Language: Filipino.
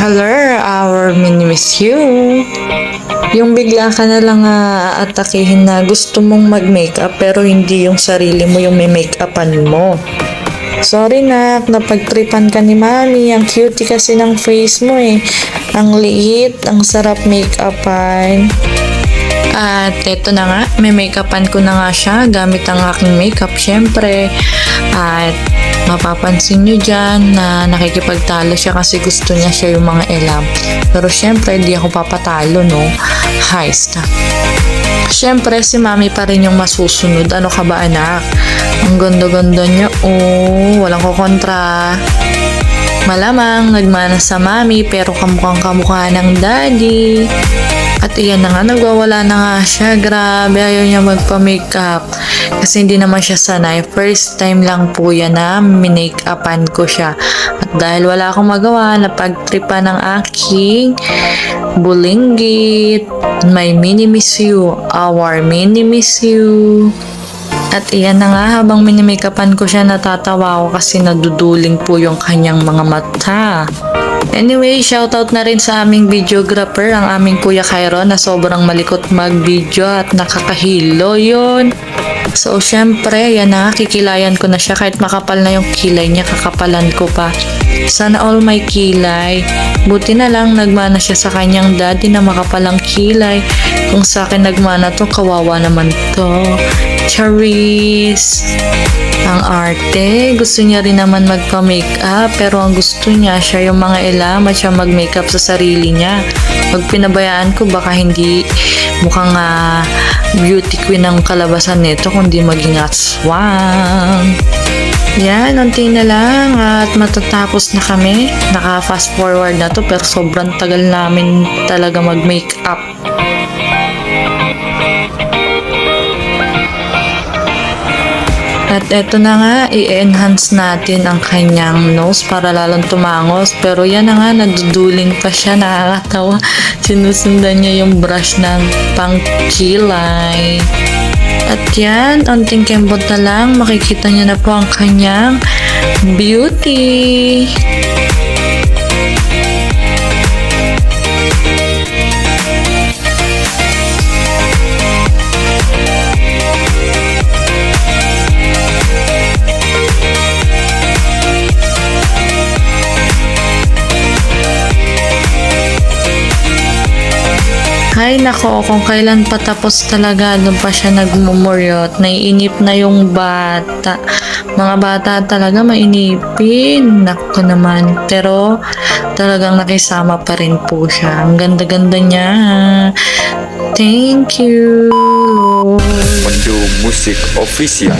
Hello, our mini-miss you. Yung bigla ka na lang aatakihin na gusto mong mag-makeup pero hindi yung sarili mo yung may make-upan mo. Sorry nak, napagtripan ka ni mami. Ang cutie kasi ng face mo eh. Ang liit, ang sarap make-upan. At eto na nga, may make-upan ko na nga siya gamit ang aking makeup syempre. At mapapansin nyo dyan na nakikipagtalo siya kasi gusto niya siya yung mga elam. Pero syempre, di ako papatalo, no? Heist. Syempre, si mami pa rin yung masusunod. Ano ka ba, anak? Ang ganda-ganda niya. Oh, walang kukontra. Malamang, nagmana sa mami pero kamukhang kamukha ng daddy. At iyan na nga, nagwawala na nga siya. Grabe, ayaw niya magpa-makeup. Kasi hindi naman siya sanay. First time lang po yan na minake-upan ko siya. At dahil wala akong magawa, napagtripan ng aking bulinggit. My mini-miss you. Our mini-miss you. At iyan na nga, habang minimake-upan ko siya, natatawa ako kasi naduduling po yung kanyang mga mata. Anyway, shoutout na rin sa aming videographer, ang aming Kuya Cairo na sobrang malikot mag-video at nakakahilo yun. So, syempre, yan na, kikilayan ko na siya kahit makapal na yung kilay niya, kakapalan ko pa. Sana all may kilay. Buti na lang nagmana siya sa kanyang daddy na makapalang kilay. Kung sa akin nagmana to, kawawa naman to. Charis! Ang arte, gusto niya rin naman magpa-makeup pero ang gusto niya siya yung mga elam at siya mag-makeup sa sarili niya. Pag pinabayaan ko baka hindi mukhang beauty queen ang kalabasan nito kundi maging aswang. Yan, unti na lang at matatapos na kami. Naka-fast forward na to pero sobrang tagal namin talaga mag-makeup. At eto na nga, i-enhance natin ang kanyang nose para lalong tumangos. Pero yan na nga, naduduling pa siya, nakakatawa. Sinusundan niya yung brush ng pangkilay. At yan, unting kembot na lang, makikita niyo na po ang kanyang beauty. Ay nako, kung kailan patapos talaga, doon pa siya nagmumuryot. Naiinip na yung bata. Mga bata talaga mainipin. Nako naman. Pero talagang nakisama pa rin po siya. Ang ganda-ganda niya. Thank you, Lord. Mando Music Official.